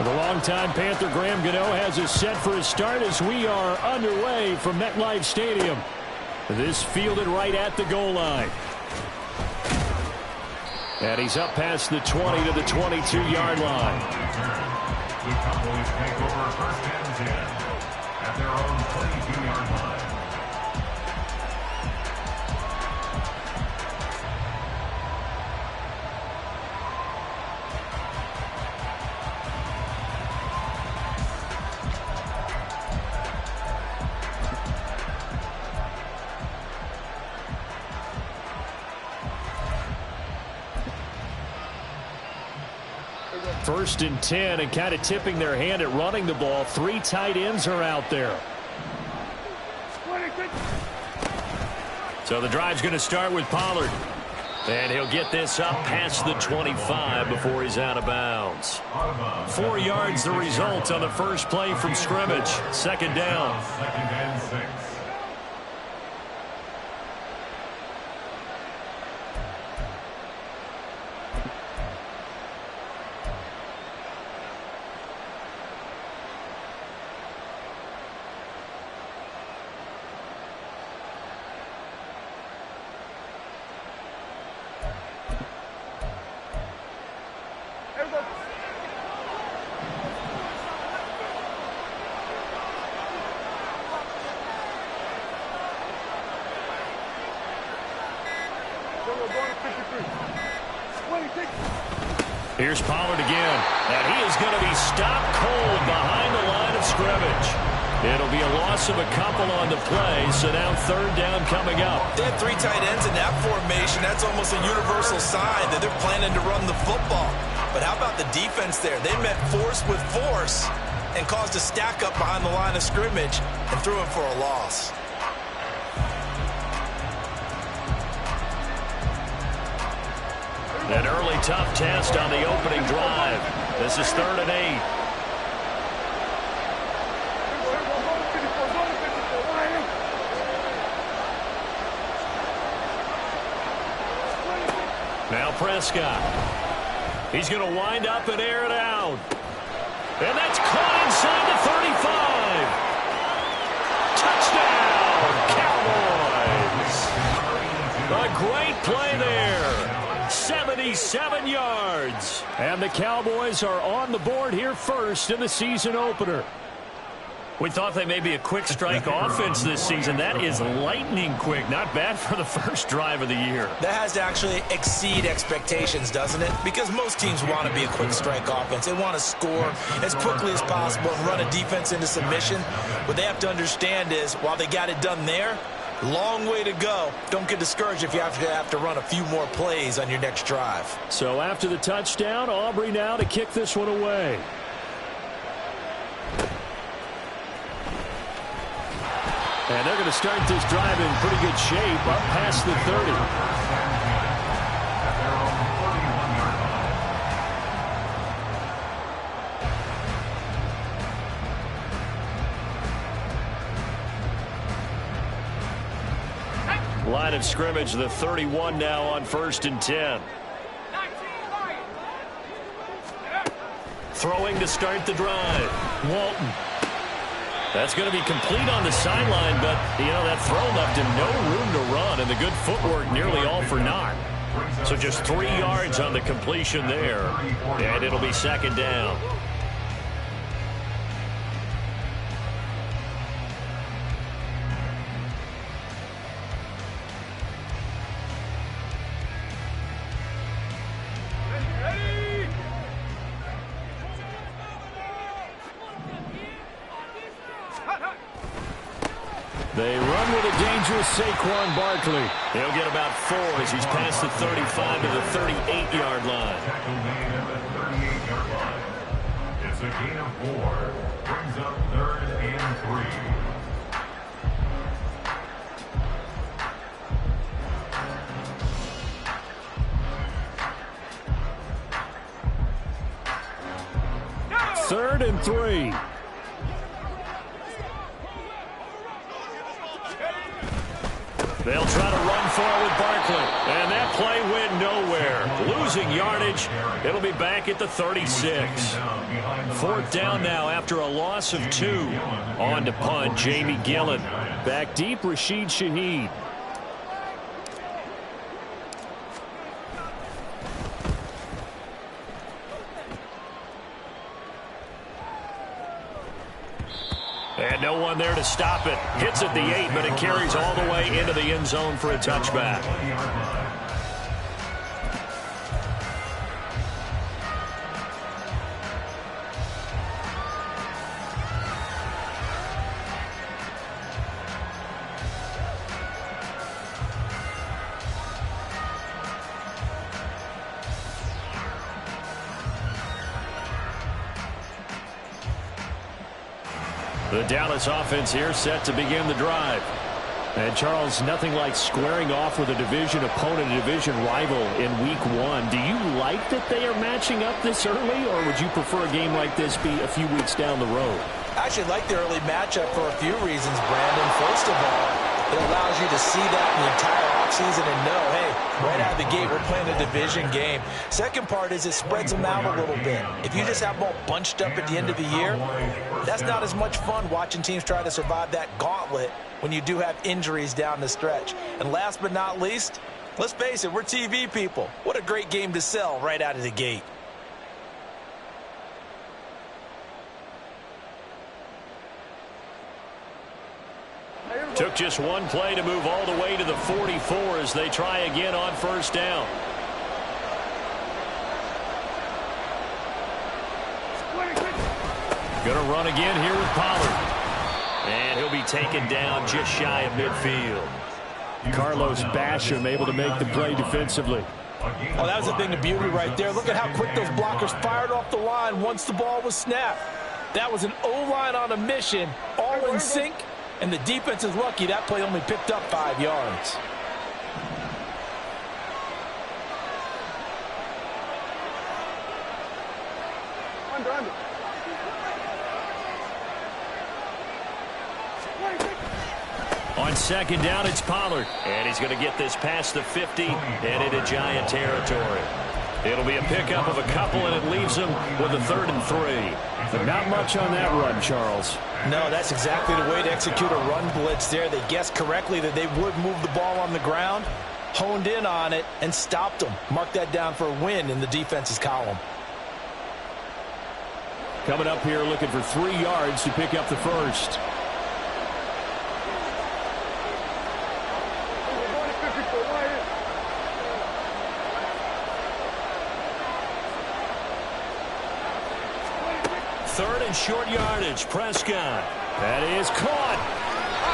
The longtime Panther Graham Gano has us set for his start as we are underway from MetLife Stadium. This fielded right at the goal line. And he's up past the 20 to the 22-yard line. The Cowboys take over first and 10 at their own 22-yard line. First and 10, and kind of tipping their hand at running the ball. 3 tight ends are out there. So the drive's going to start with Pollard. And he'll get this up past the 25 before he's out of bounds. 4 yards the result on the first play from scrimmage. Second down. Second and 6. Here's Pollard again, and he is going to be stopped cold behind the line of scrimmage. It'll be a loss of a couple on the play, so now third down coming up. They have 3 tight ends in that formation. That's almost a universal sign that they're planning to run the football. But how about the defense there? They met force with force and caused a stack up behind the line of scrimmage and threw him for a loss. An early tough test on the opening drive. This is 3rd and 8. Now Prescott. He's going to wind up and air it out. And that's caught inside the 35. Touchdown, Cowboys. A great play there. 77 yards. And the Cowboys are on the board here first in the season opener. We thought they may be a quick strike offense this season. That is lightning quick. Not bad for the first drive of the year. That has to actually exceed expectations, doesn't it? Because most teams want to be a quick strike offense. They want to score as quickly as possible and run a defense into submission. What they have to understand is, while they got it done there, long way to go. Don't get discouraged if you have to run a few more plays on your next drive. So after the touchdown, Aubrey now to kick this one away. And they're going to start this drive in pretty good shape, up past the 30. Line of scrimmage, the 31 now on 1st and 10. Throwing to start the drive. Walton. That's going to be complete on the sideline, but, that throw left him no room to run, and the good footwork nearly all for naught. So just 3 yards on the completion there, and it'll be second down. They run with a dangerous Saquon Barkley. He'll get about 4 as he's past the 35 to the 38-yard line. It's a gain of 4. Brings up 3rd and 3. Third and 3. They'll try to run for it with Barkley. And that play went nowhere. Losing yardage It'll be back at the 36. Fourth down now after a loss of 2. On to punt, Jamie Gillen. Back deep, Rashid Shaheed. And no one there to stop it. Hits at the 8, but it carries all the way into the end zone for a touchback. The Dallas offense here set to begin the drive. And Charles, nothing like squaring off with a division opponent, a division rival in week 1. Do you like that they are matching up this early, or would you prefer a game like this be a few weeks down the road? I actually like the early matchup for a few reasons, Brandon. First of all, it allows you to see that in the entire offseason and know, hey, right out of the gate, we're playing a division game. Second part is it spreads them out a little bit. If you just have them all bunched up at the end of the year, that's not as much fun watching teams try to survive that gauntlet when you do have injuries down the stretch. And last but not least, let's face it, we're TV people. What a great game to sell right out of the gate. Took just one play to move all the way to the 44 as they try again on first down. Going to run again here with Pollard. And he'll be taken down just shy of midfield. Carlos Basham able to make the play defensively. Oh, that was a thing of beauty right there. Look at how quick those blockers fired off the line once the ball was snapped. That was an O-line on a mission, all in sync. And the defense is lucky that play only picked up 5 yards. On second down, it's Pollard. And he's going to get this past the 50 and into Giant territory. It'll be a pickup of a couple, and it leaves him with a 3rd and 3. But not much on that run, Charles. No, that's exactly the way to execute a run blitz there. They guessed correctly that they would move the ball on the ground, honed in on it, and stopped them. Mark that down for a win in the defense's column. Coming up here looking for 3 yards to pick up the first. Third and short yardage. Prescott. That is caught.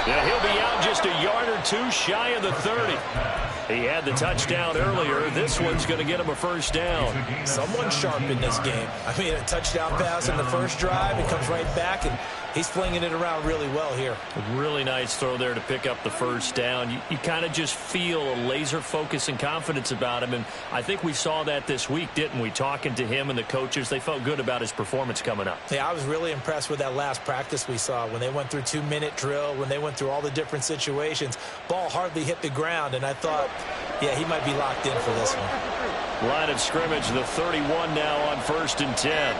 Yeah, he'll be out just a yard or 2 shy of the 30. He had the touchdown earlier. This one's going to get him a first down. Someone's sharp in this game. I mean, a touchdown pass in the first drive. It comes right back, and he's flinging it around really well here. A really nice throw there to pick up the first down. You kind of just feel a laser focus and confidence about him, and I think we saw that this week, didn't we? Talking to him and the coaches, they felt good about his performance coming up. Yeah, I was really impressed with that last practice we saw when they went through 2-minute drill, when they went through all the different situations. Ball hardly hit the ground, and I thought, yeah, he might be locked in for this one. Line of scrimmage, the 31 now on 1st and 10.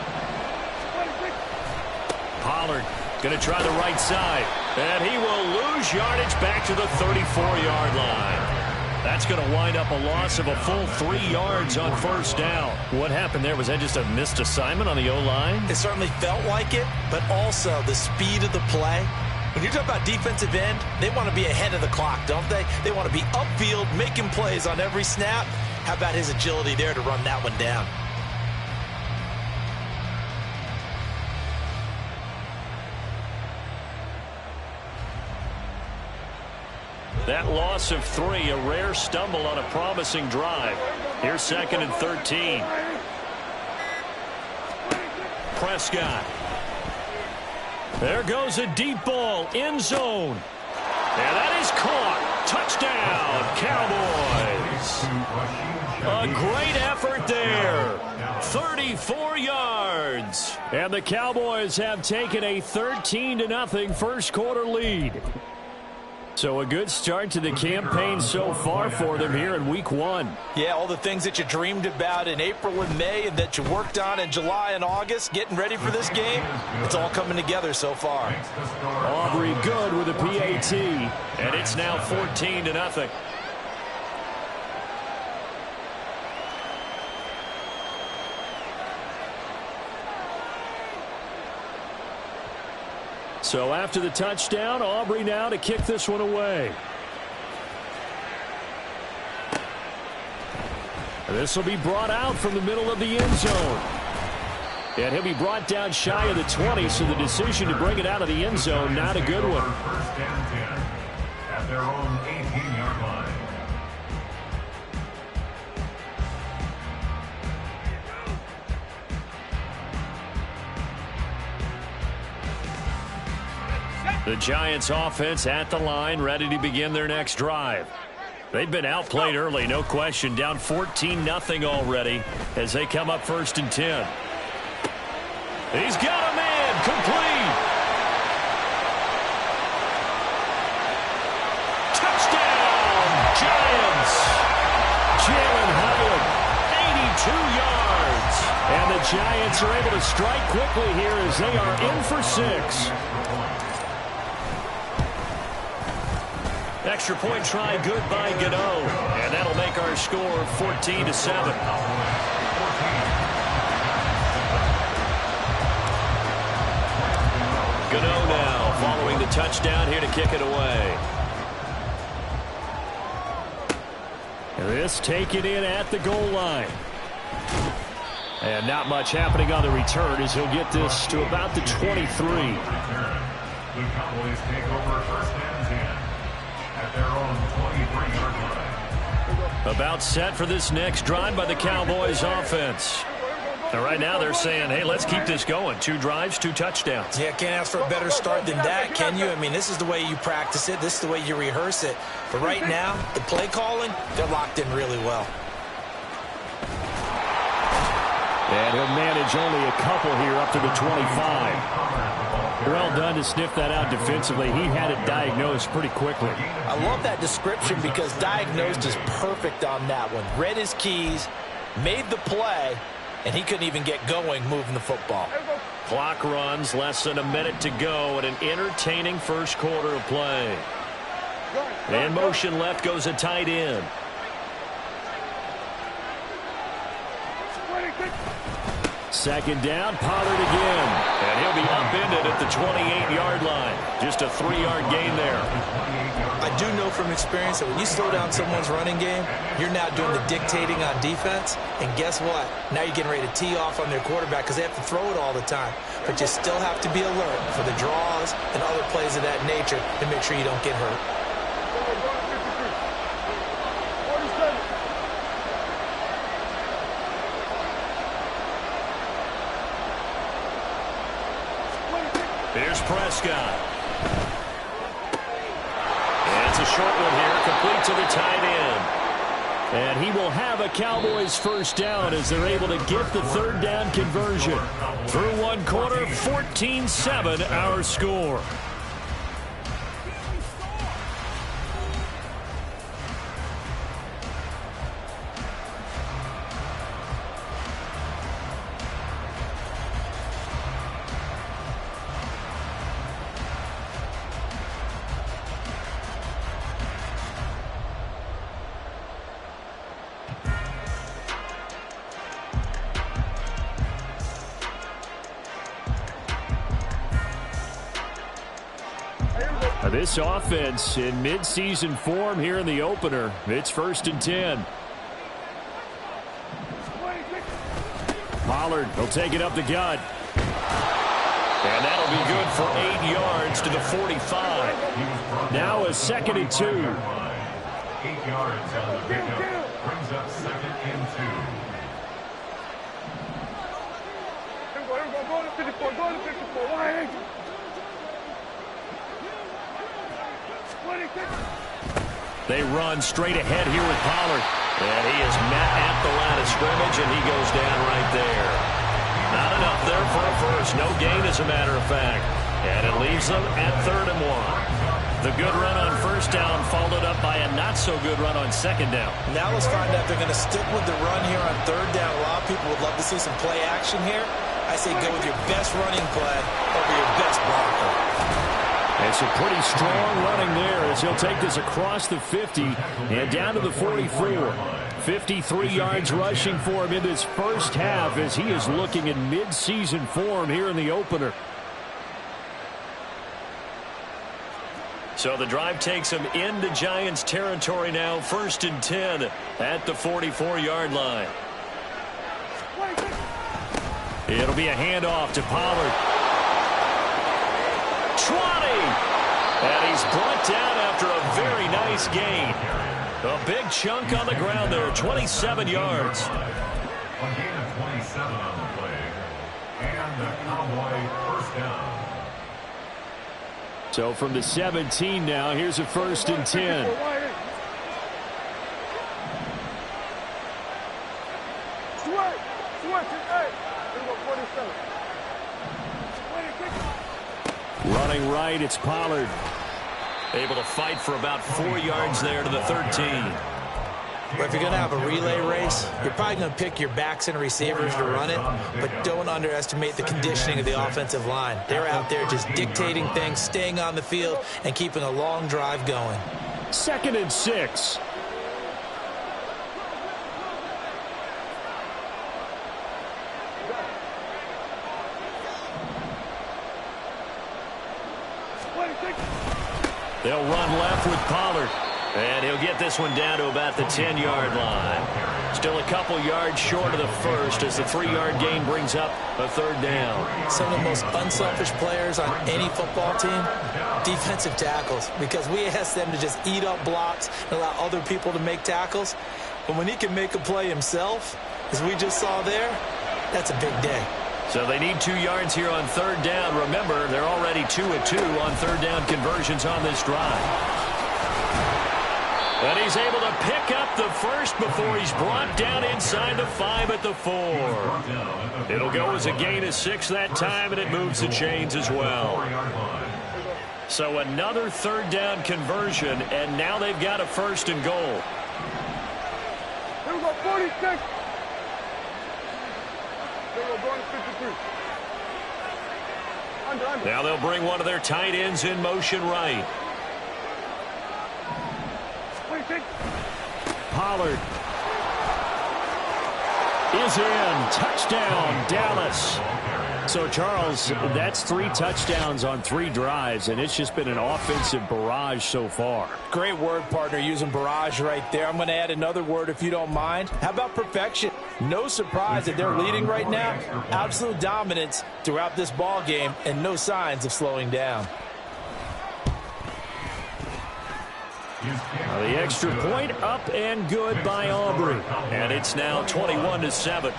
Pollard going to try the right side, and he will lose yardage back to the 34-yard line. That's going to wind up a loss of a full 3 yards on first down. What happened there? Was that just a missed assignment on the O-line? It certainly felt like it, but also the speed of the play. When you're talking about defensive end, they want to be ahead of the clock, don't they? They want to be upfield, making plays on every snap. How about his agility there to run that one down? That loss of 3, a rare stumble on a promising drive. Here's 2nd and 13. Prescott. There goes a deep ball, end zone. And that is caught. Touchdown, Cowboys. A great effort there. 34 yards. And the Cowboys have taken a 13-0 first quarter lead. So a good start to the campaign so far for them here in week 1. Yeah, all the things that you dreamed about in April and May and that you worked on in July and August, getting ready for this game, it's all coming together so far. Aubrey good with a PAT, and it's now 14-0. So after the touchdown, Aubrey now to kick this one away. This will be brought out from the middle of the end zone. And he'll be brought down shy of the 20, so the decision to bring it out of the end zone, not a good one. First and 10 at their own 18-yard line. The Giants offense at the line, ready to begin their next drive. They've been outplayed early, no question, down 14-0 already as they come up 1st and 10. He's got a man, complete. Touchdown, Giants. Jalen Hyatt, 82 yards. And the Giants are able to strike quickly here as they are in for 6. Extra point try good by Gano, and that'll make our score 14-7. Gano now following the touchdown here to kick it away. This taken in at the goal line. And not much happening on the return as he'll get this to about the 23. The Cowboys take over 1st and 10. At their own 23-yard line. About set for this next drive by the Cowboys offense. And right now they're saying, hey, let's keep this going. 2 drives, 2 touchdowns. Yeah, can't ask for a better start than that, can you? I mean, this is the way you practice it. This is the way you rehearse it. But right now, the play calling, they're locked in really well. And he'll manage only a couple here up to the 25. Well done to sniff that out defensively. He had it diagnosed pretty quickly. I love that description because diagnosed is perfect on that one. Read his keys, made the play, and he couldn't even get going moving the football. Clock runs, less than a minute to go, and an entertaining first quarter of play. In motion left goes a tight end. Second down, Pollard again. And he'll be upended at the 28-yard line. Just a 3-yard gain there. I do know from experience that when you slow down someone's running game, you're now doing the dictating on defense. And guess what? Now you're getting ready to tee off on their quarterback because they have to throw it all the time. But you still have to be alert for the draws and other plays of that nature to make sure you don't get hurt. Here's Prescott. And it's a short one here, complete to the tight end. And he will have a Cowboys first down as they're able to get the 3rd down conversion. Through 1 quarter, 14-7 our score. This offense in midseason form here in the opener. It's 1st and 10. Pollard will take it up the gut. And that'll be good for 8 yards to the 45. Now a 2nd and 2. 8 yards on the pickup. Brings up 2nd and 2. They run straight ahead here with Pollard. And he is met at the line of scrimmage, and he goes down right there. Not enough there for a first. No gain, as a matter of fact. And it leaves them at 3rd and 1. The good run on first down followed up by a not-so-good run on second down. Now let's find out if they're going to stick with the run here on third down. A lot of people would love to see some play action here. I say go with your best running play over your best blocker. It's a pretty strong running there as he'll take this across the 50 and down to the 44. 53 yards rushing for him in this first half as he is looking in mid-season form here in the opener. So the drive takes him into Giants territory now. 1st and 10 at the 44-yard line. It'll be a handoff to Pollard. 20! And he's brought down after a very nice gain. A big chunk on the ground there, 27 yards. A gain of 27 on the play. And the Cowboy first down. So from the 17 now, here's a 1st and 10. Running right, it's Pollard. Able to fight for about 4 yards there to the 13. But if you're going to have a relay race, you're probably going to pick your backs and receivers to run it, but don't underestimate the conditioning of the offensive line. They're out there just dictating things, staying on the field, and keeping a long drive going. 2nd and 6. They'll run left with Pollard. And he'll get this one down to about the 10-yard line. Still a couple yards short of the first as the 3-yard gain brings up a 3rd down. Some of the most unselfish players on any football team, defensive tackles, because we ask them to just eat up blocks and allow other people to make tackles. But when he can make a play himself, as we just saw there, that's a big day. So they need 2 yards here on 3rd down. Remember, they're already 2 of 2 on 3rd down conversions on this drive. And he's able to pick up the first before he's brought down inside the 5 at the 4. It'll go as a gain of 6 that time, and it moves the chains as well. So another 3rd down conversion, and now they've got a 1st and goal. Here we go, 46. Here we go, going to 53. Under. Now they'll bring one of their tight ends in motion right. Pollard is in. Touchdown, Dallas. So, Charles, that's 3 touchdowns on 3 drives, and it's just been an offensive barrage so far. Great word, partner, using barrage right there. I'm going to add another word if you don't mind. How about perfection? No surprise that they're leading right now. Absolute dominance throughout this ball game and no signs of slowing down. The extra point up and good by Aubrey. And it's now 21-7.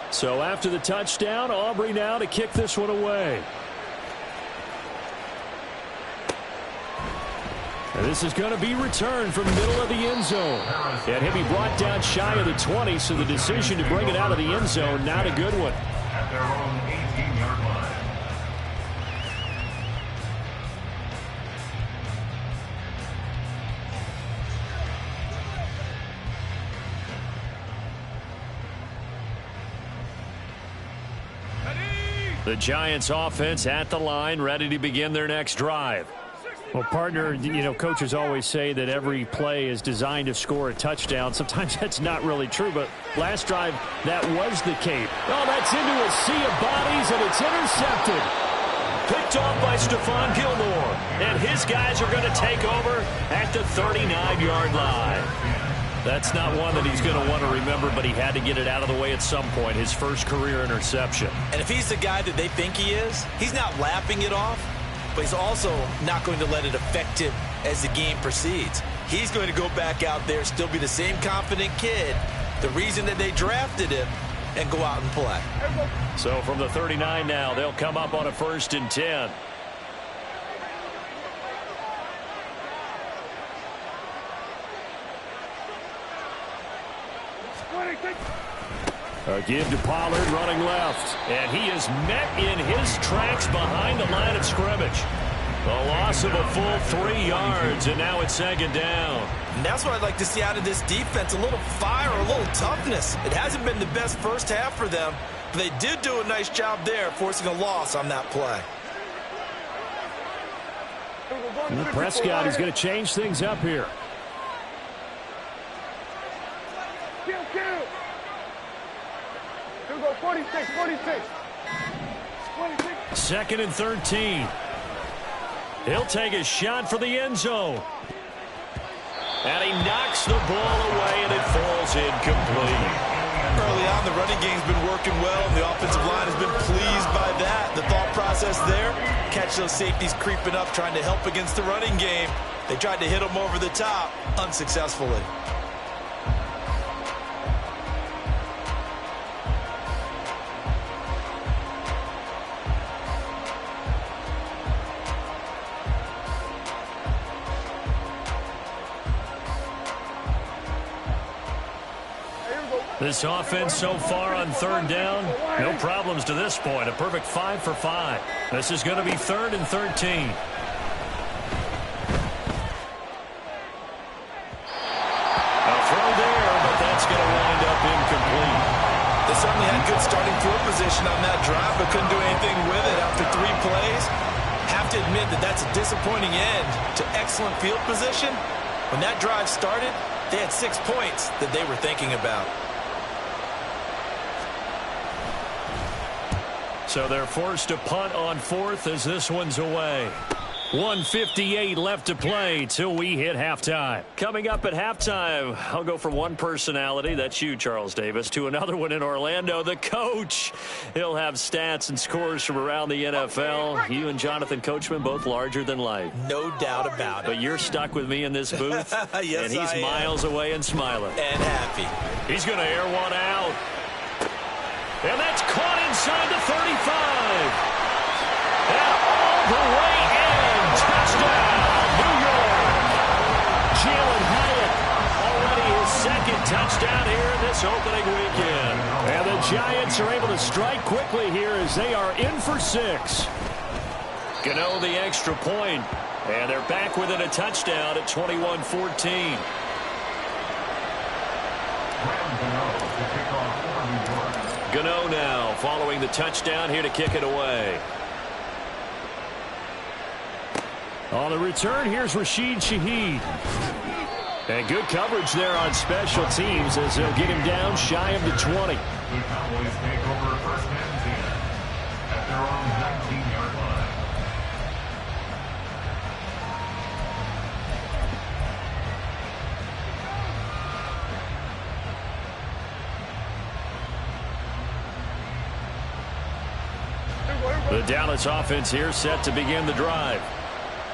So after the touchdown, Aubrey now to kick this one away. And this is going to be returned from the middle of the end zone. And he'll be brought down shy of the 20, so the decision to bring it out of the end zone, not a good one. At their own 18-yard line. The Giants offense at the line, ready to begin their next drive. Well, partner, you know, coaches always say that every play is designed to score a touchdown. Sometimes that's not really true, but last drive, that was the case. Oh, that's into a sea of bodies, and it's intercepted. Picked off by Stephon Gilmore, and his guys are going to take over at the 39-yard line. That's not one that he's going to want to remember, but he had to get it out of the way at some point, his first career interception. And if he's the guy that they think he is, he's not lapping it off, but he's also not going to let it affect him as the game proceeds. He's going to go back out there, still be the same confident kid, the reason that they drafted him, and go out and play. So from the 39 now, they'll come up on a 1st and 10. A give to Pollard running left. And he is met in his tracks behind the line of scrimmage. A loss of a full 3 yards, and now it's second down. And that's what I'd like to see out of this defense, a little fire, a little toughness. It hasn't been the best first half for them, but they did do a nice job there, forcing a loss on that play. And Prescott is going to change things up here. Here we go, 46. 2nd and 13. He'll take a shot for the end zone. And he knocks the ball away, and it falls incomplete. Early on, the running game's been working well, and the offensive line has been pleased by that. The thought process there, catch those safeties creeping up, trying to help against the running game. They tried to hit them over the top, unsuccessfully. This offense so far on 3rd down, no problems to this point. A perfect 5 for 5. This is going to be 3rd and 13. A throw there, but that's going to wind up incomplete. They certainly had good starting field position on that drive, but couldn't do anything with it after 3 plays. Have to admit that that's a disappointing end to excellent field position. When that drive started, they had 6 points that they were thinking about. So they're forced to punt on 4th as this one's away. 1:58 left to play till we hit halftime. Coming up at halftime, I'll go from one personality, that's you, Charles Davis, to another one in Orlando, the coach. He'll have stats and scores from around the NFL. You and Jonathan Coachman, both larger than life. No doubt about it. But you're stuck with me in this booth, yes, and he's miles away and smiling. And happy. He's going to air one out. And that's caught inside the 35. And all the way in. Touchdown, New York. Jalen Hyatt, already his 2nd touchdown here in this opening weekend. And the Giants are able to strike quickly here as they are in for 6. Gano the extra point. And they're back within a touchdown at 21-14. Gano now following the touchdown here to kick it away. On the return, here's Rashid Shaheed. And good coverage there on special teams as they'll get him down shy of the 20. The Cowboys take over 1st and 10 at their own 19-yard line. The Dallas offense here set to begin the drive.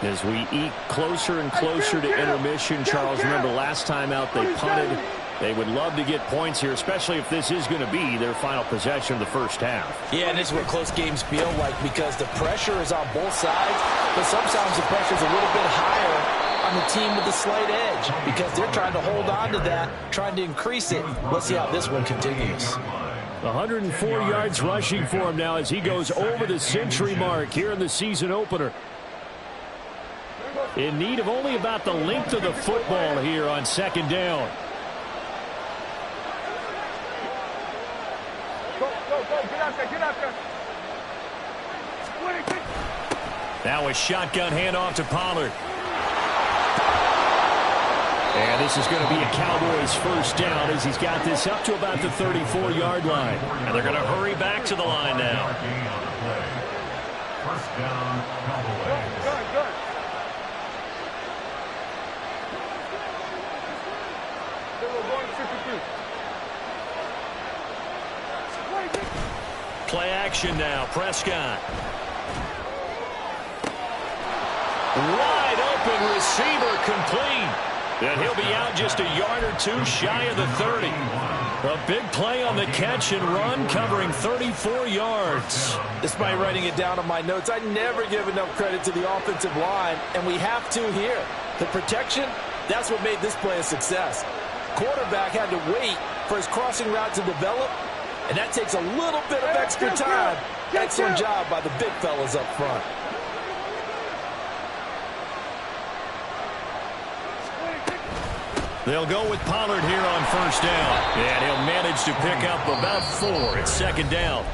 As we eke closer and closer to intermission, Charles, remember last time out they punted. They would love to get points here, especially if this is going to be their final possession of the first half. Yeah, and this is what close games feel like because the pressure is on both sides, but sometimes the pressure is a little bit higher on the team with the slight edge because they're trying to hold on to that, trying to increase it. Let's see how this one continues. 104 yards rushing for him now as he goes over the century mark here in the season opener. In need of only about the length of the football here on 2nd down. Go, get out there. Now a shotgun handoff to Pollard. And this is going to be a Cowboys first down as he's got this up to about the 34-yard line. And they're going to hurry back to the line now. 1st down, Cowboys. Good. We're going 53. Play action now. Prescott. Wide open receiver complete. And he'll be out just a yard or 2 shy of the 30. A big play on the catch and run covering 34 yards. Despite writing it down on my notes, I never give enough credit to the offensive line, and we have to here. The protection, that's what made this play a success. Quarterback had to wait for his crossing route to develop, and that takes a little bit of extra time. Excellent job by the big fellas up front. They'll go with Pollard here on first down. And he'll manage to pick up about 4. It's second down.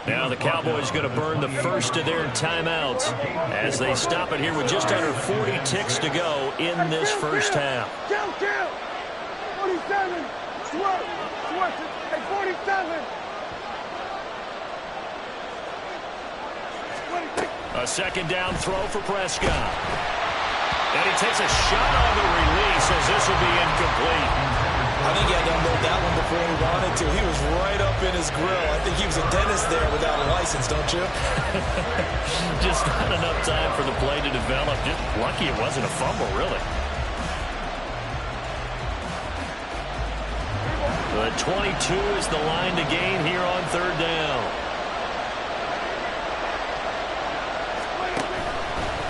Now the Cowboys going to burn the first of their timeouts as they stop it here with just under 40 ticks to go in this first half. Kill! 47! Swerve! Hey, 47! A second down throw for Prescott. And he takes a shot on the release as this will be incomplete. I think he had to unload that one before he wanted to. He was right up in his grill. I think he was a dentist there without a license, don't you? Just not enough time for the play to develop. Just lucky it wasn't a fumble, really. The 22 is the line to gain here on third down.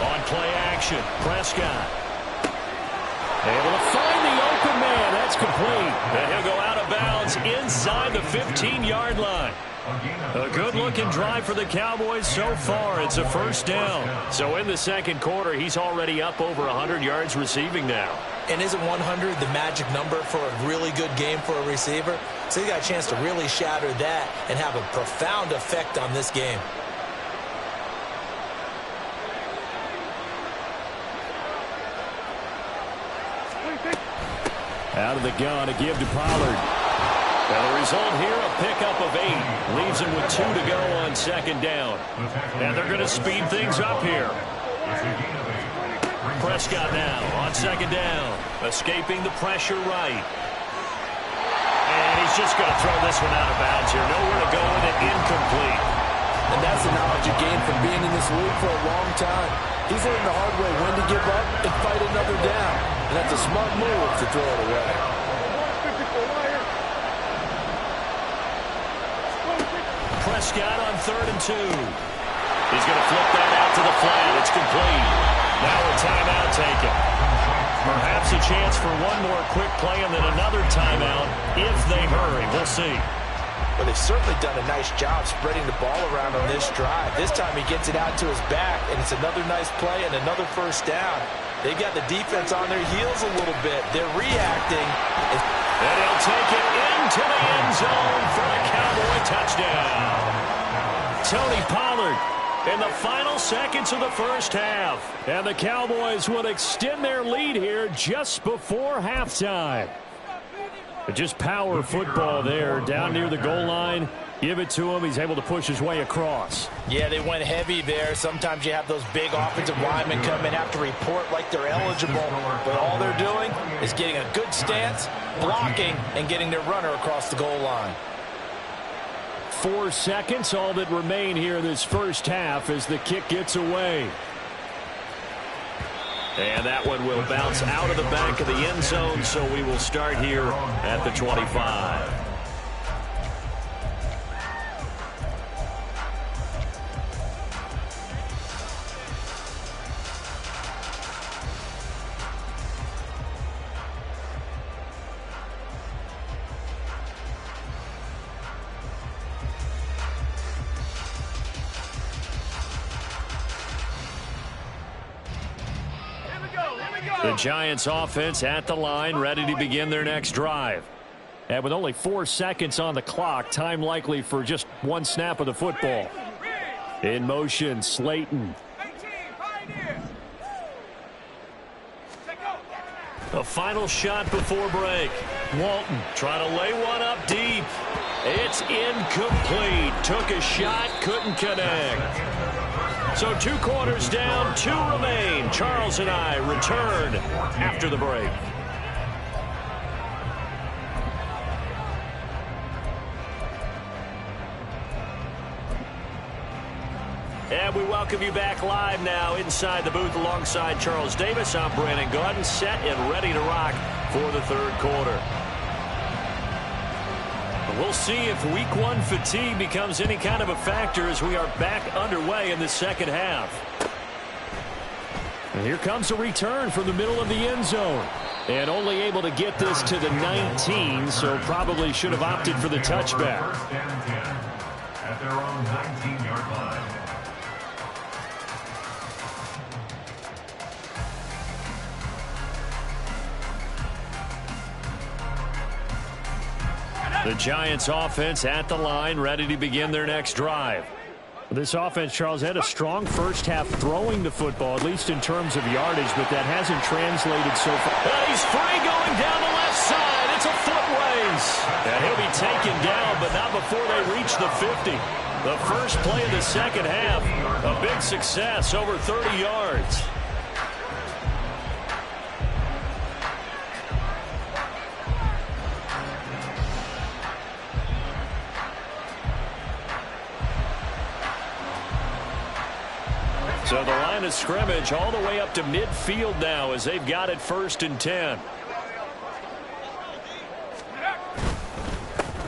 On play action, Prescott. Able to find the open man. That's complete. And he'll go out of bounds inside the 15-yard line. A good-looking drive for the Cowboys so far. It's a first down. So in the second quarter, he's already up over 100 yards receiving now. And isn't 100 the magic number for a really good game for a receiver? So he got a chance to really shatter that and have a profound effect on this game. Out of the gun to give to Pollard. And the result here, a pickup of 8. Leaves him with 2 to go on second down. And they're going to speed things up here. Prescott now on second down. Escaping the pressure right. And he's just going to throw this one out of bounds here. Nowhere to go with it. Incomplete. And that's the knowledge you gain from being in this league for a long time. He's learned the hard way when to give up and fight another down. And that's a smart move to throw it away. Prescott on 3rd and 2. He's going to flip that out to the flat. It's complete. Now a timeout taken. Perhaps a chance for one more quick play and then another timeout if they hurry. We'll see. But they've certainly done a nice job spreading the ball around on this drive. This time he gets it out to his back, and it's another nice play and another first down. They've got the defense on their heels a little bit. They're reacting. And he'll take it into the end zone for a Cowboy touchdown. Tony Pollard in the final seconds of the first half. And the Cowboys will extend their lead here just before halftime. But just power football there down near the goal line. Give it to him. He's able to push his way across. Yeah, they went heavy there. Sometimes you have those big offensive linemen come in, have to report like they're eligible. But all they're doing is getting a good stance, blocking, and getting their runner across the goal line. 4 seconds, all that remain here this first half as the kick gets away. And that one will bounce out of the back of the end zone, so we will start here at the 25. The Giants offense at the line, ready to begin their next drive. And with only 4 seconds on the clock, time likely for just one snap of the football. In motion, Slayton. The final shot before break. Walton trying to lay one up deep. It's incomplete. Took a shot, couldn't connect. So 2 quarters down, 2 remain. Charles and I return after the break. And we welcome you back live now inside the booth alongside Charles Davis. I'm Brandon Gaudin, set and ready to rock for the third quarter. We'll see if week 1 fatigue becomes any kind of a factor as we are back underway in the second half. And here comes a return from the middle of the end zone. And only able to get this to the 19, so probably should have opted for the touchback. First and 10 at their own 19-yard line. The Giants offense at the line, ready to begin their next drive. This offense, Charles, had a strong first half throwing the football, at least in terms of yardage, but that hasn't translated so far. And he's free going down the left side. It's a foot race. And he'll be taken down, but not before they reach the 50. The first play of the second half, a big success, over 30 yards. So the line of scrimmage all the way up to midfield now as they've got it 1st and 10.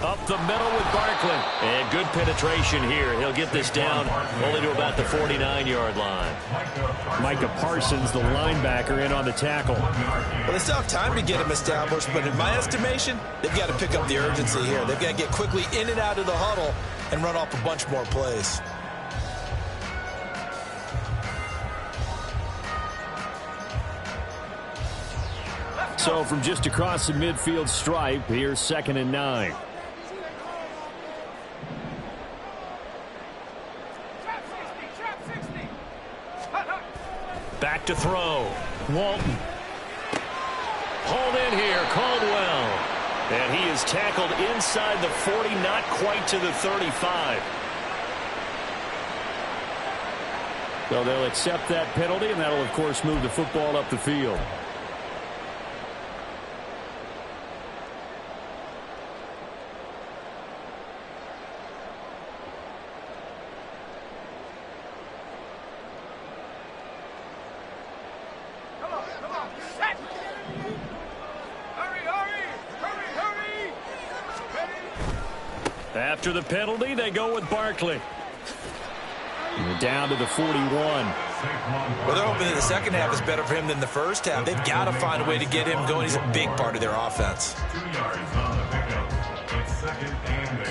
Up the middle with Barkley. And good penetration here. He'll get this down only to about the 49-yard line. Micah Parsons, the linebacker, in on the tackle. Well, they still have time to get him established, but in my estimation, they've got to pick up the urgency here. They've got to get quickly in and out of the huddle and run off a bunch more plays. So from just across the midfield stripe, here's 2nd and 9. Back to throw. Walton. Hauled in here, Caldwell. And he is tackled inside the 40, not quite to the 35. So they'll accept that penalty, and that'll, of course, move the football up the field. After the penalty, they go with Barkley. And down to the 41. Well, they're hoping that the second half is better for him than the first half. They've got to find a way to get him going. He's a big part of their offense. 2 yards on the pickup. It's 2nd and 8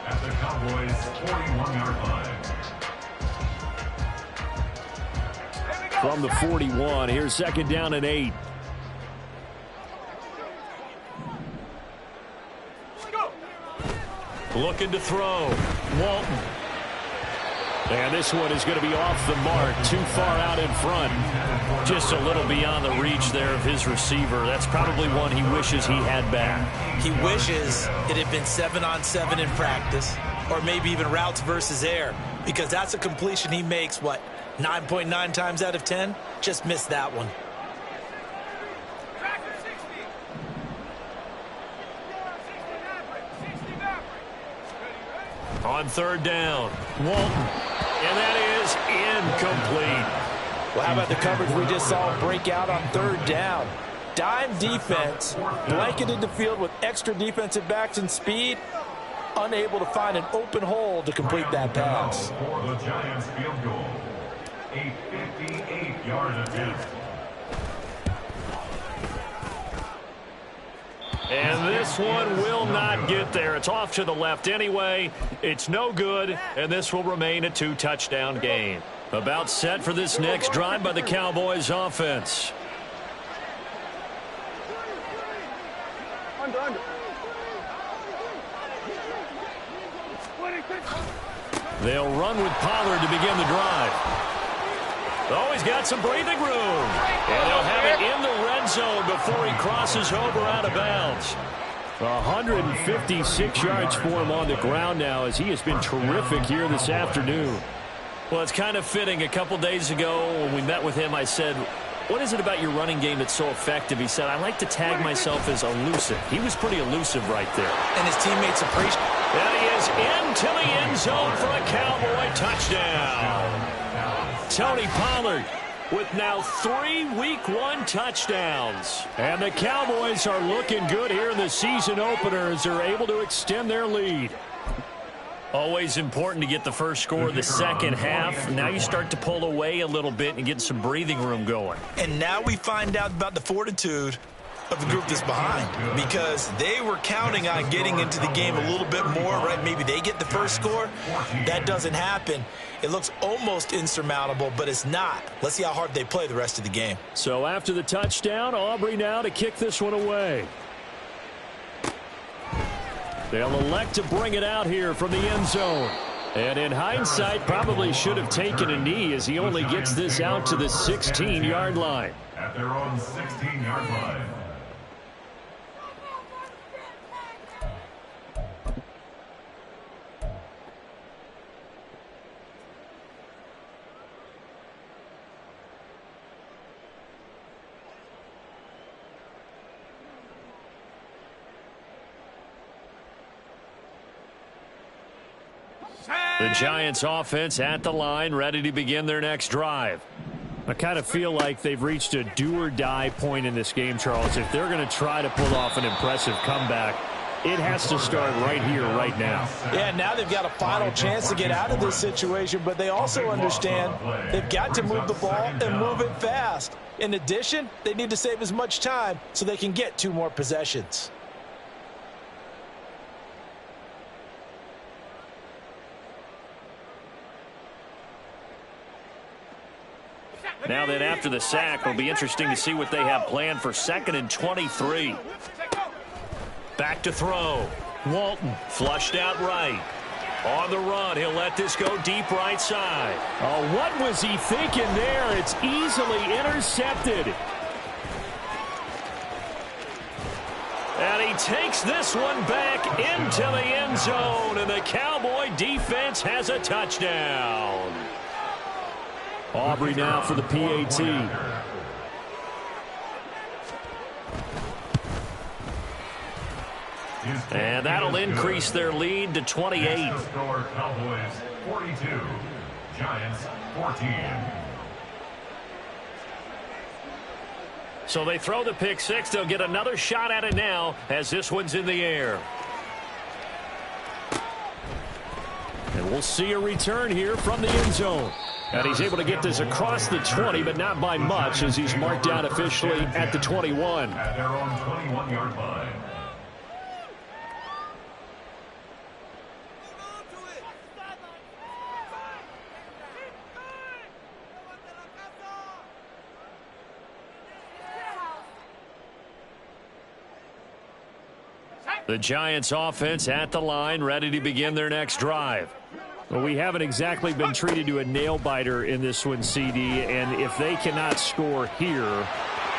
at the Cowboys' 41-yard line. From the 41, here's 2nd down and 8. Looking to throw. Walton. And this one is going to be off the mark. Too far out in front. Just a little beyond the reach there of his receiver. That's probably one he wishes he had back. He wishes it had been 7-on-7 in practice, or maybe even routes versus air, because that's a completion he makes, 9.9 times out of 10? Just missed that one. On 3rd down, Walton. And that is incomplete. Well, how about the coverage we just saw break out on 3rd down? Dime defense, blanketed the field with extra defensive backs and speed, unable to find an open hole to complete that pass. For the Giants field goal, a 58-yard attempt. And this one will not get there. It's off to the left anyway. It's no good, and this will remain a 2-touchdown game. About set for this next drive by the Cowboys offense. Under. They'll run with Pollard to begin the drive. Oh, he's got some breathing room. And they'll have it in the red zone before he crosses over out of bounds. 156 yards for him on the ground now, as he has been terrific here this afternoon. Well, it's kind of fitting. A couple days ago when we met with him, I said, what is it about your running game that's so effective? He said, I like to tag myself as elusive. He was pretty elusive right there. And his teammates appreciate it. And he is into the end zone for a Cowboy touchdown. Tony Pollard with now 3 Week 1 touchdowns. And the Cowboys are looking good here in the season opener as they're able to extend their lead. Always important to get the first score of the second half. Now you start to pull away a little bit and get some breathing room going. And now we find out about the fortitude of the group that's behind, because they were counting on getting into the game a little bit more, right? Maybe they get the first score. That doesn't happen. It looks almost insurmountable, but it's not. Let's see how hard they play the rest of the game. So after the touchdown, Aubrey now to kick this one away. They'll elect to bring it out here from the end zone. And in hindsight, probably should have taken a knee as he only gets this out to the 16-yard line. At their own 16-yard line. The Giants offense at the line, ready to begin their next drive. I kind of feel like they've reached a do-or-die point in this game, Charles. If they're going to try to pull off an impressive comeback, it has to start right here, right now. Yeah, now they've got a final chance to get out of this situation, but they also understand they've got to move the ball and move it fast. In addition, they need to save as much time so they can get 2 more possessions. Now then, after the sack, it'll be interesting to see what they have planned for 2nd and 23. Back to throw. Walton flushed out right. On the run, he'll let this go deep right side. Oh, what was he thinking there? It's easily intercepted. And he takes this one back into the end zone, and the Cowboy defense has a touchdown. Aubrey now for the PAT. And that'll increase their lead to 28. Score Cowboys 42, Giants 14. So they throw the pick six. They'll get another shot at it now as this one's in the air. And we'll see a return here from the end zone. And he's able to get this across the 20, but not by much as he's marked down officially at the 21. At their own 21-yard line. The Giants offense at the line, ready to begin their next drive. Well, we haven't exactly been treated to a nail-biter in this one, CD, and if they cannot score here,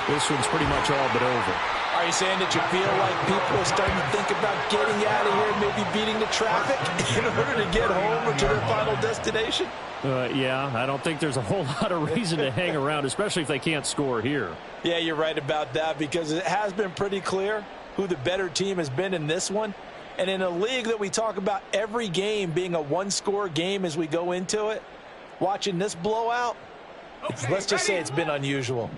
this one's pretty much all but over. Are you saying that you feel like people are starting to think about getting out of here and maybe beating the traffic in order to get home or to their final destination? Yeah, I don't think there's a whole lot of reason to hang around, especially if they can't score here. Yeah, you're right about that, because it has been pretty clear who the better team has been in this one. And in a league that we talk about every game being a one-score game as we go into it, watching this blowout, let's just say it's been unusual.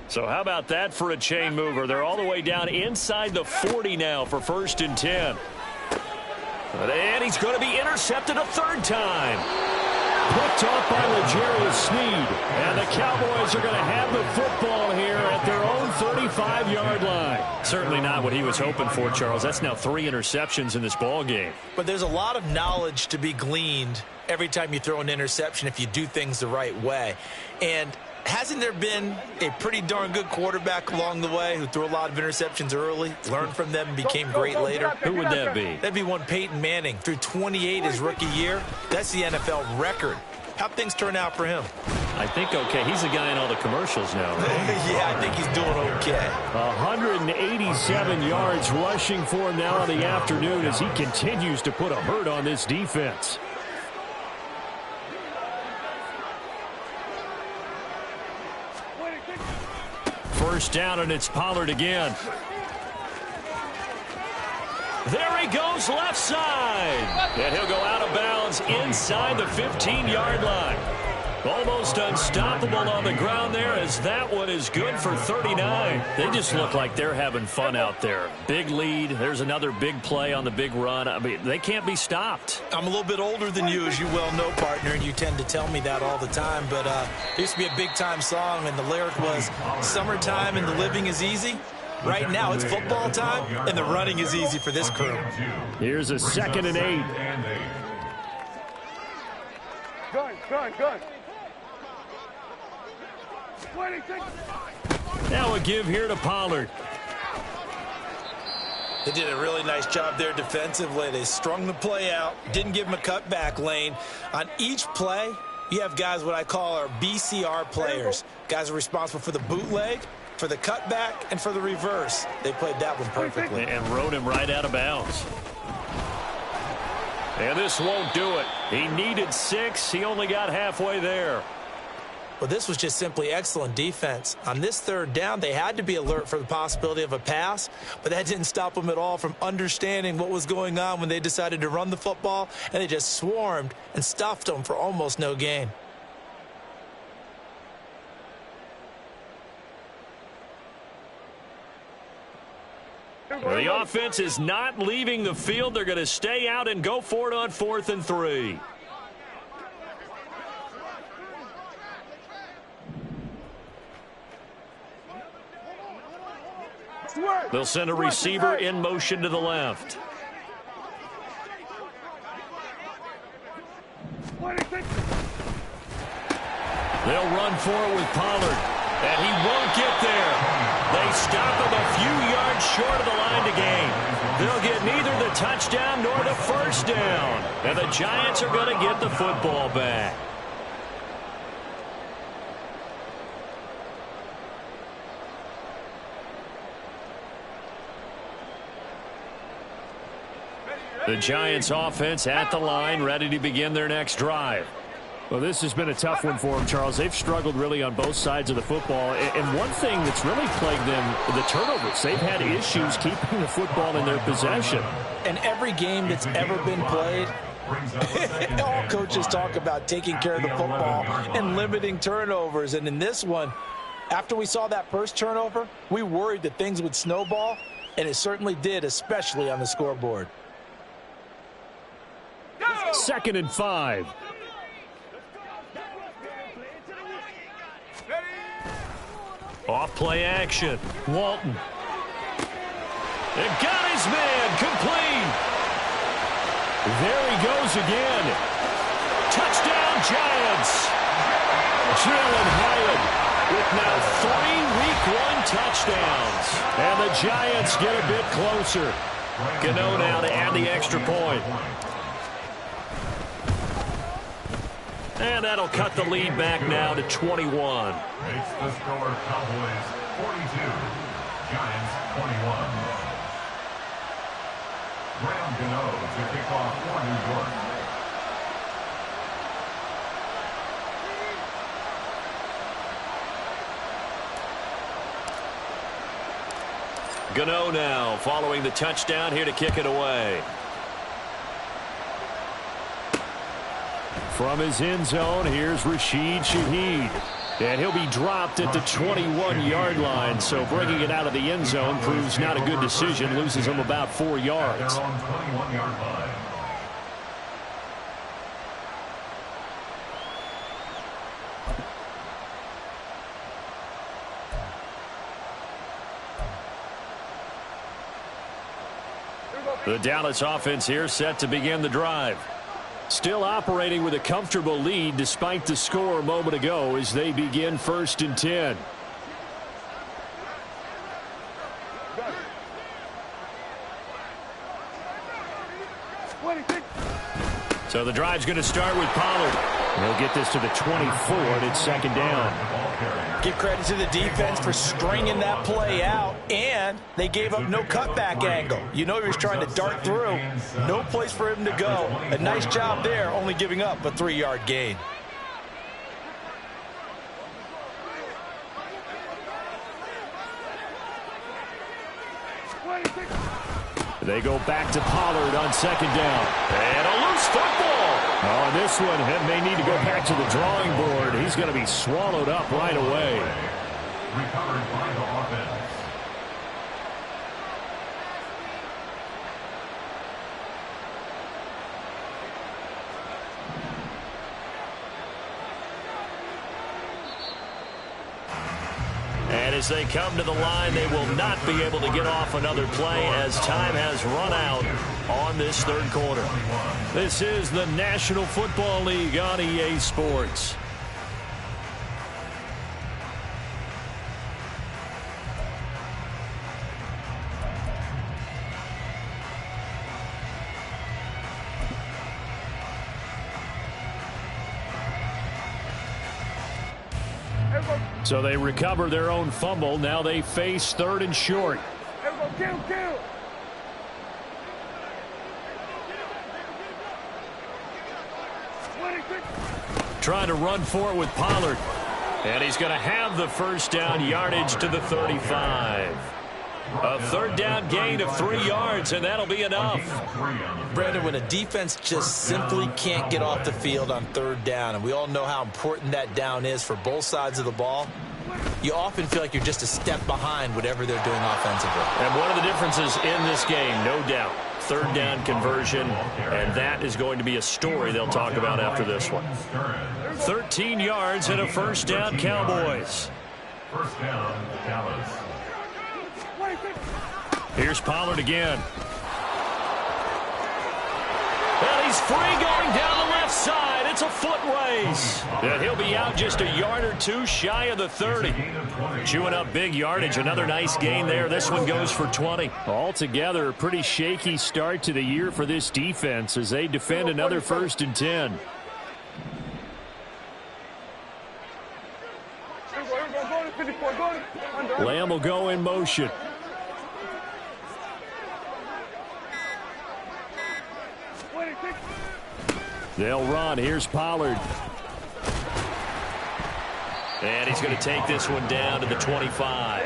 So how about that for a chain mover? They're all the way down inside the 40 now for 1st and 10. And he's going to be intercepted a 3rd time. Picked off by L'Jarius Sneed. And the Cowboys are going to have the football here at their own 35-yard line. Certainly not what he was hoping for, Charles. That's now 3 interceptions in this ball game. But there's a lot of knowledge to be gleaned every time you throw an interception if you do things the right way. And hasn't there been a pretty darn good quarterback along the way who threw a lot of interceptions early, learned from them, and became great later? Who would that be? That'd be one Peyton Manning. Threw 28 his rookie year. That's the NFL record. How'd things turn out for him? I think okay. He's the guy in all the commercials now, right? Yeah, I think he's doing okay. 187 yards rushing for him now in the afternoon as he continues to put a hurt on this defense. First down, and it's Pollard again. There he goes left side. And he'll go out of bounds inside the 15-yard line. Almost unstoppable on the ground there as that one is good for 39. They just look like they're having fun out there. Big lead. There's another big play on the big run. I mean, they can't be stopped. I'm a little bit older than you, as you well know, partner, and you tend to tell me that all the time. But it used to be a big-time song, and the lyric was, "Summertime and the living is easy." Right now, it's football time, and the running is easy for this crew. Here's a 2nd and 8. Gun. 26. Now a give here to Pollard. They did a really nice job there defensively. They strung the play out, didn't give him a cutback lane. On each play, you have guys what I call our BCR players. Guys are responsible for the bootleg, for the cutback, and for the reverse. They played that one perfectly. And rode him right out of bounds. And this won't do it. He needed 6. He only got halfway there. Well, this was just simply excellent defense. On this 3rd down, they had to be alert for the possibility of a pass, but that didn't stop them at all from understanding what was going on when they decided to run the football, and they just swarmed and stuffed them for almost no gain. Well, the offense is not leaving the field. They're going to stay out and go for it on 4th and 3. They'll send a receiver in motion to the left. They'll run for it with Pollard, and he won't get there. They stop him a few yards short of the line to gain. They'll get neither the touchdown nor the 1st down, and the Giants are going to get the football back. The Giants offense at the line, ready to begin their next drive. Well, this has been a tough one for them, Charles. They've struggled really on both sides of the football. And one thing that's really plagued them, the turnovers. They've had issues keeping the football in their possession. And every game that's ever been played, all coaches talk about taking care of the football and limiting turnovers. And in this one, after we saw that first turnover, we worried that things would snowball, and it certainly did, especially on the scoreboard. 2nd and 5. Off play action. Walton. And got his man complete. There he goes again. Touchdown Giants. Jalen Hyatt with now 3 Week 1 touchdowns. And the Giants get a bit closer. Gano now to add the extra point. And that'll cut the lead back now to 21. Makes the score Cowboys 42, Giants 21. Graham Gano to kick off for New York. Gano now following the touchdown here to kick it away. From his end zone, here's Rashid Shaheed. And he'll be dropped at the 21-yard line. So bringing it out of the end zone proves not a good decision. Loses him about 4 yards. Their own 21-yard line. The Dallas offense here set to begin the drive. Still operating with a comfortable lead despite the score a moment ago as they begin 1st and 10. So the drive's going to start with Pollard. They'll get this to the 24, and it's 2nd down. Give credit to the defense for stringing that play out, and they gave up no cutback angle. You know he was trying to dart through. No place for him to go. A nice job there, only giving up a 3-yard gain. They go back to Pollard on 2nd down. And a loose football. Oh, this one may need to go back to the drawing board. He's going to be swallowed up right away. Recovered by the offense. And as they come to the line, they will not be able to get off another play as time has run out on this third quarter. This is the National Football League on EA Sports. So they recover their own fumble. Now they face third and short. Kill. Trying to run for it with Pollard. And he's going to have the first down, yardage to the 35. A third down gain of 3 yards, and that'll be enough. Brandon, when a defense just simply can't get off the field on third down, and we all know how important that down is for both sides of the ball, you often feel like you're just a step behind whatever they're doing offensively. And one of the differences in this game, no doubt, third down conversion, and that is going to be a story they'll talk about after this one. 13 yards and a first down, Cowboys. First down, Dallas. Here's Pollard again. And he's free going down the left side. It's a foot race. And he'll be out just a yard or two shy of the 30. Chewing up big yardage. Another nice gain there. This one goes for 20. Altogether, a pretty shaky start to the year for this defense as they defend another 1st and 10. Lamb will go in motion. They'll run. Here's Pollard. And he's going to take this one down to the 25.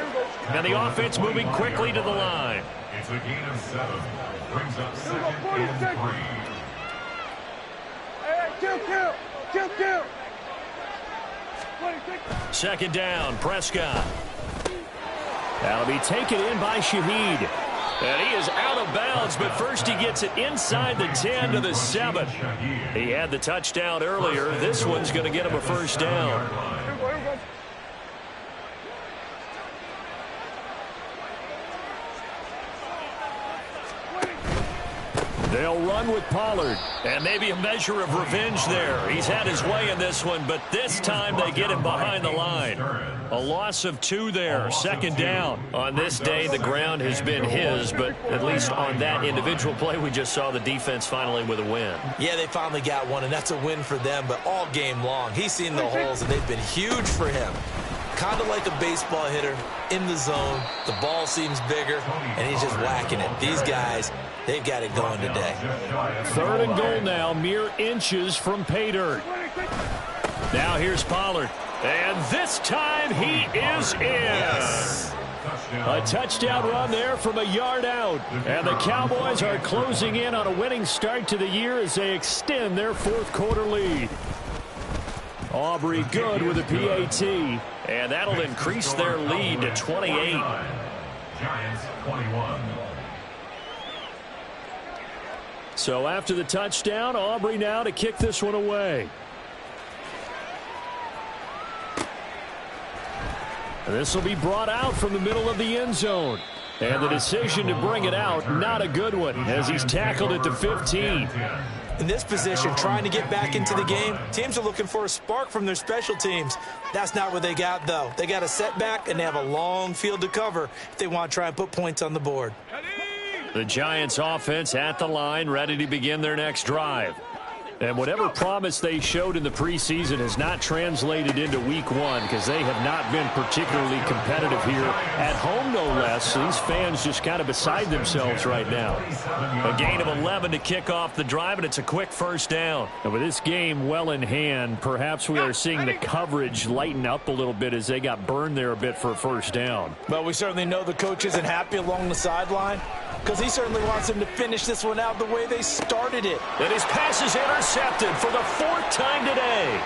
Now the offense moving quickly to the line. It's a gain of 7. Brings up 2nd and 3. Kill. 2nd down, Prescott. That'll be taken in by Shaheed. And he is out of bounds, but first he gets it inside the 10 to the 7. He had the touchdown earlier. This one's going to get him a first down. They'll run with Pollard. And maybe a measure of revenge there. He's had his way in this one, but this time they get him behind the line. A loss of 2 there. 2nd down. On this day, the ground has been his, but at least on that individual play, we just saw the defense finally with a win. Yeah, they finally got one, and that's a win for them, but all game long, he's seen the holes, and they've been huge for him. Kind of like a baseball hitter in the zone. The ball seems bigger, and he's just whacking it. These guys, they've got it going today. 3rd and goal now, mere inches from pay dirt. Now here's Pollard. And this time he is in. Yes. A touchdown run there from a yard out. And the Cowboys are closing in on a winning start to the year as they extend their 4th quarter lead. Aubrey good with a PAT. And that'll increase their lead to 28. Giants 21. So after the touchdown, Aubrey now to kick this one away. This will be brought out from the middle of the end zone. And the decision to bring it out, not a good one, as he's tackled at the 15. In this position, trying to get back into the game, teams are looking for a spark from their special teams. That's not what they got, though. They got a setback, and they have a long field to cover if they want to try and put points on the board. The Giants offense at the line, ready to begin their next drive. And whatever promise they showed in the preseason has not translated into week 1 because they have not been particularly competitive here at home, no less. These fans just kind of beside themselves right now. A gain of 11 to kick off the drive, and it's a quick first down. And with this game well in hand, perhaps we are seeing the coverage lighten up a little bit as they got burned there a bit for a first down. Well, we certainly know the coach isn't happy along the sideline because he certainly wants them to finish this one out the way they started it. And his pass is intercepted for the 4th time today.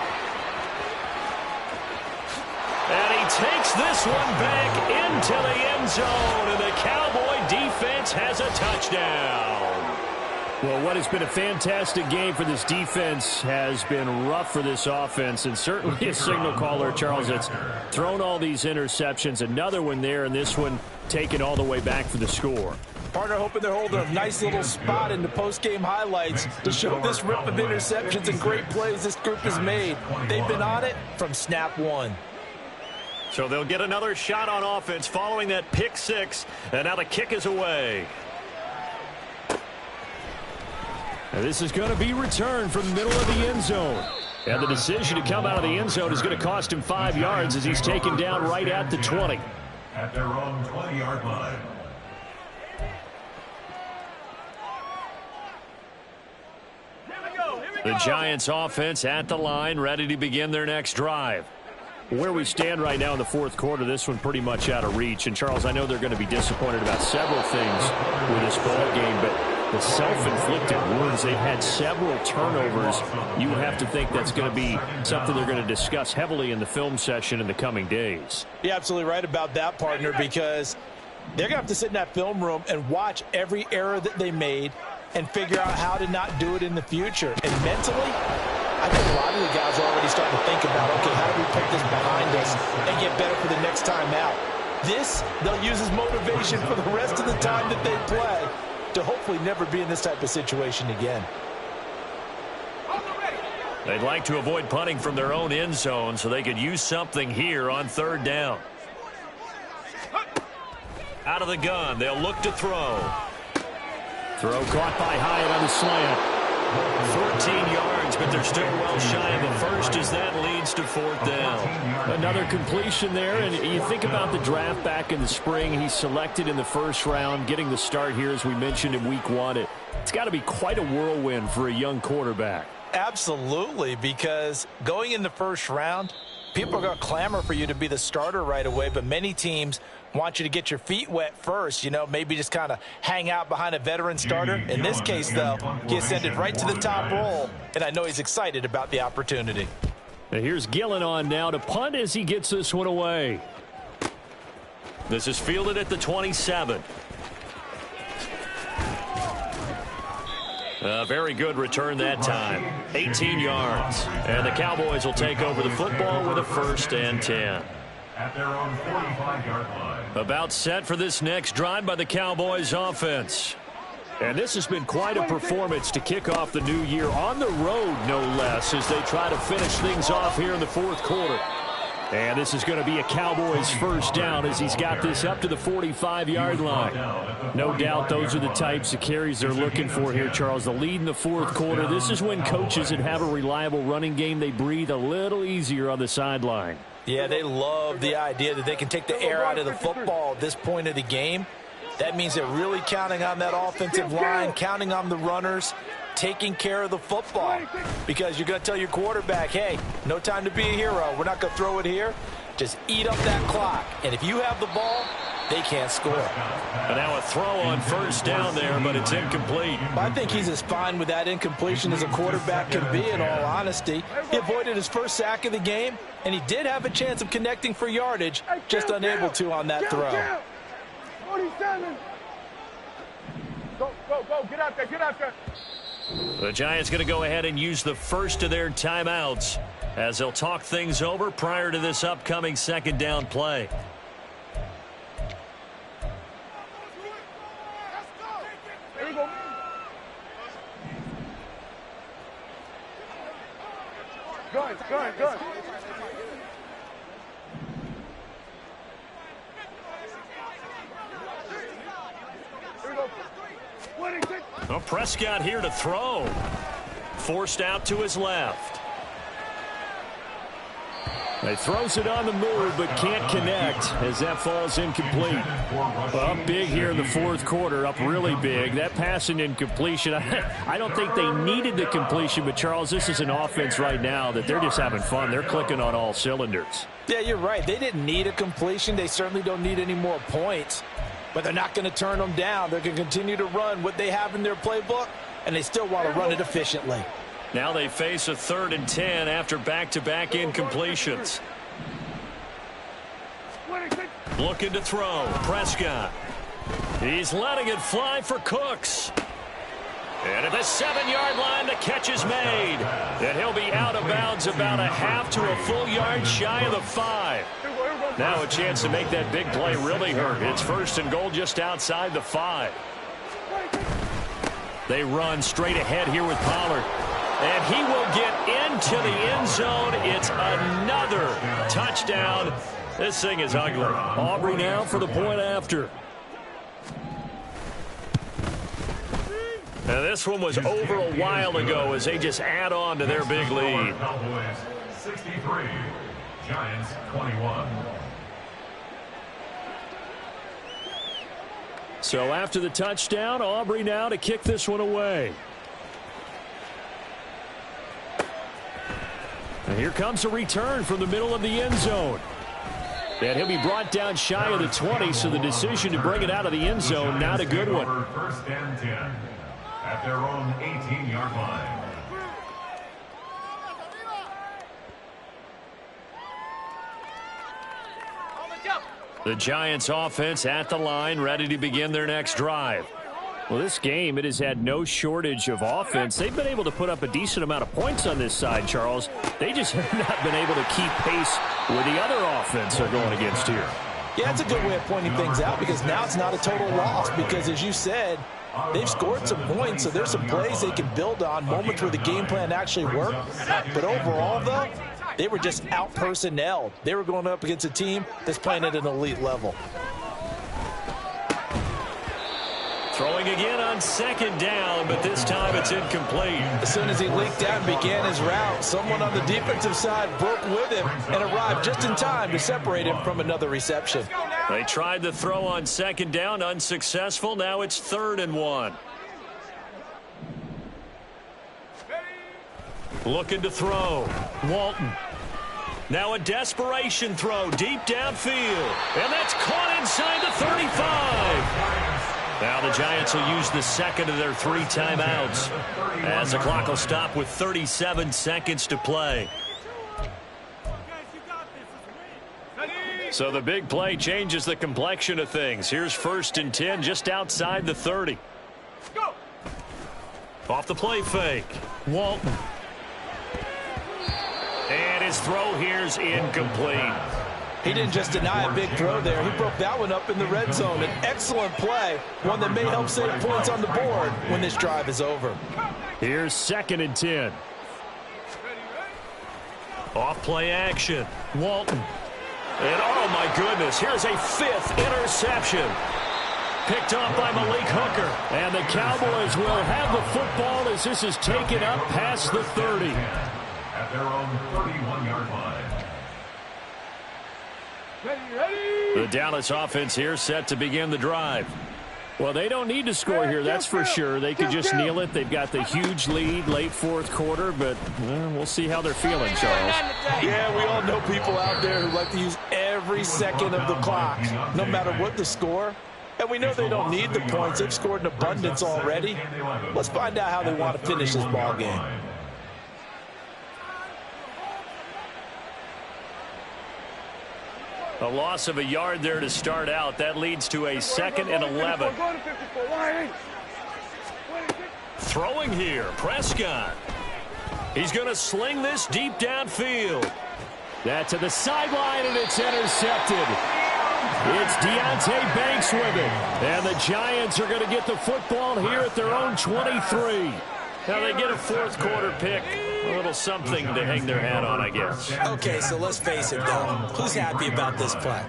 And he takes this one back into the end zone, and the Cowboy defense has a touchdown. Well, what has been a fantastic game for this defense has been rough for this offense, and certainly a signal caller, Charles, that's thrown all these interceptions. Another one there, and this one taken all the way back for the score. Partner hoping they're holding a nice little spot in the post-game highlights to show this rip of interceptions and great plays this group has made. They've been on it from snap one. So they'll get another shot on offense following that pick six, and now the kick is away. And this is going to be returned from the middle of the end zone. And the decision to come out of the end zone is going to cost him 5 yards as he's taken down right at the 20. At their own 20-yard line. The Giants offense at the line, ready to begin their next drive. Where we stand right now in the fourth quarter, this one pretty much out of reach. And, Charles, I know they're going to be disappointed about several things with this ball game, but the self-inflicted wounds, they've had several turnovers. You have to think that's going to be something they're going to discuss heavily in the film session in the coming days. You're absolutely right about that, partner, because they're going to have to sit in that film room and watch every error that they made and figure out how to not do it in the future. And mentally, I think a lot of the guys are already starting to think about, okay, how do we put this behind us and get better for the next time out? This, they'll use as motivation for the rest of the time that they play to hopefully never be in this type of situation again. They'd like to avoid punting from their own end zone so they could use something here on third down. Out of the gun, they'll look to throw. Throw caught by Hyatt on the slant. 14 yards, but they're still well shy of a first as that leads to fourth down. Another completion there, and you think about the draft back in the spring. He's selected in the first round, getting the start here, as we mentioned in week one. It's got to be quite a whirlwind for a young quarterback. Absolutely, because going in the first round, people are going to clamor for you to be the starter right away, but many teams want you to get your feet wet first, you know, maybe just kind of hang out behind a veteran starter. In this case, though, he ascended right to the top roll, and I know he's excited about the opportunity. Now here's Gillen on now to punt as he gets this one away. This is fielded at the 27. A very good return that time. 18 yards. And the Cowboys will take over the football with a 1st and 10. At their own 45-yard line. About set for this next drive by the Cowboys offense. And this has been quite a performance to kick off the new year on the road, no less, as they try to finish things off here in the fourth quarter. And this is going to be a Cowboys first down as he's got this up to the 45-yard line. No doubt those are the types of carries they're looking for here, Charles. The lead in the fourth quarter. This is when coaches that have a reliable running game, they breathe a little easier on the sideline. Yeah, they love the idea that they can take the air out of the football at this point of the game. That means they're really counting on that offensive line, counting on the runners, taking care of the football. Because you're going to tell your quarterback, hey, no time to be a hero. We're not going to throw it here. Just eat up that clock. And if you have the ball, they can't score. And now a throw on first down there, but it's incomplete. I think he's as fine with that incompletion as a quarterback can be, in all honesty. He avoided his first sack of the game, and he did have a chance of connecting for yardage, just unable to on that throw. 47. Go, get out there. The Giants going to go ahead and use the first of their timeouts as they'll talk things over prior to this upcoming second down play. There you go. Good. Well, Prescott here to throw. Forced out to his left. He throws it on the move but can't connect as that falls incomplete. Up big here in the fourth quarter, up really big. That pass and incompletion, I don't think they needed the completion, but Charles, this is an offense right now that they're just having fun. They're clicking on all cylinders. Yeah, you're right. They didn't need a completion. They certainly don't need any more points. But they're not going to turn them down. They're going to continue to run what they have in their playbook, and they still want to run it efficiently. Now they face a 3rd and 10 after back-to-back incompletions. Looking to throw. Prescott. He's letting it fly for Cooks. And at the 7-yard line, the catch is made. And he'll be out of bounds about a half to a full yard shy of the 5. Now a chance to make that big play really hurt. It's 1st and goal just outside the 5. They run straight ahead here with Pollard. And he will get into the end zone. It's another touchdown. This thing is ugly. Aubrey now for the point after. Now this one was over a while ago as they just add on to their big lead. Cowboys 63, Giants 21. So after the touchdown, Aubrey now to kick this one away. And here comes a return from the middle of the end zone. And he'll be brought down shy of the 20, so the decision to bring it out of the end zone, not a good one. 1st and 10 at their own 18-yard line. The Giants offense at the line, ready to begin their next drive. Well, this game, it has had no shortage of offense. They've been able to put up a decent amount of points on this side, Charles. They just have not been able to keep pace with the other offense they're going against here. Yeah, it's a good way of pointing things out because now it's not a total loss because, as you said, they've scored some points, so there's some plays they can build on, moments where the game plan actually worked. But overall, though, they were just out-personnelled. They were going up against a team that's playing at an elite level. Throwing again on 2nd down, but this time it's incomplete. As soon as he leaked out and began his route, someone on the defensive side broke with him and arrived just in time to separate him from another reception. They tried the throw on 2nd down, unsuccessful. Now it's 3rd and 1. Looking to throw. Walton. Now a desperation throw deep downfield. And that's caught inside the 35. Now the Giants will use the 2nd of their 3 timeouts as the clock will stop with 37 seconds to play. So the big play changes the complexion of things. Here's 1st and 10 just outside the 30. Off the play fake. Walton. And his throw here's incomplete. He didn't just deny a big throw there. He broke that one up in the red zone. An excellent play, one that may help save points on the board when this drive is over. Here's 2nd and 10. Off play action. Walton. And oh my goodness, here's a 5th interception. Picked off by Malik Hooker. And the Cowboys will have the football as this is taken up past the 30. At their own 31-yard line. The Dallas offense here set to begin the drive. Well, they don't need to score here, that's for sure. They could just kneel it. They've got the huge lead late 4th quarter, but we'll see how they're feeling, Charles. Yeah, we all know people out there who like to use every second of the clock, no matter what the score. And we know they don't need the points. They've scored in abundance already. Let's find out how they want to finish this ball game. A loss of a yard there to start out. That leads to a 2nd and 11. Throwing here, Prescott. He's going to sling this deep downfield. That to the sideline, and it's intercepted. It's Deonte Banks with it. And the Giants are going to get the football here at their own 23. Now they get a 4th quarter pick. A little something to hang their hat on, I guess. Okay, so let's face it, though. Who's happy about this play?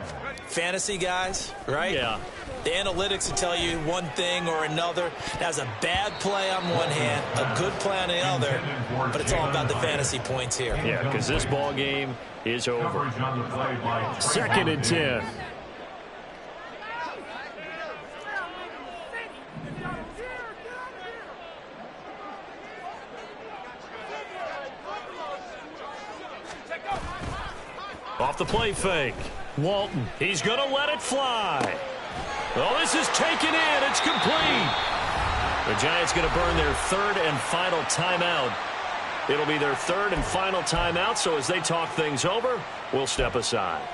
Fantasy guys, right? Yeah. The analytics will tell you one thing or another. That's a bad play on one hand, a good play on the other, but it's all about the fantasy points here. Yeah, because this ball game is over. 2nd and 10. Off the play fake. Walton. He's going to let it fly. Oh, this is taken in. It's complete. The Giants going to burn their 3rd and final timeout. It'll be their 3rd and final timeout, so as they talk things over, we'll step aside.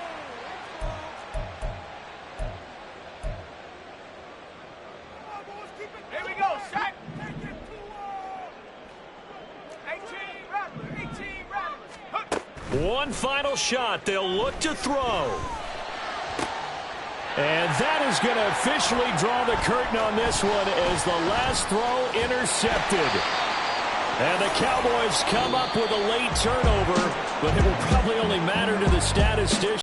Here we go, set. One final shot. They'll look to throw. And that is going to officially draw the curtain on this one as the last throw intercepted. And the Cowboys come up with a late turnover, but it will probably only matter to the statistician.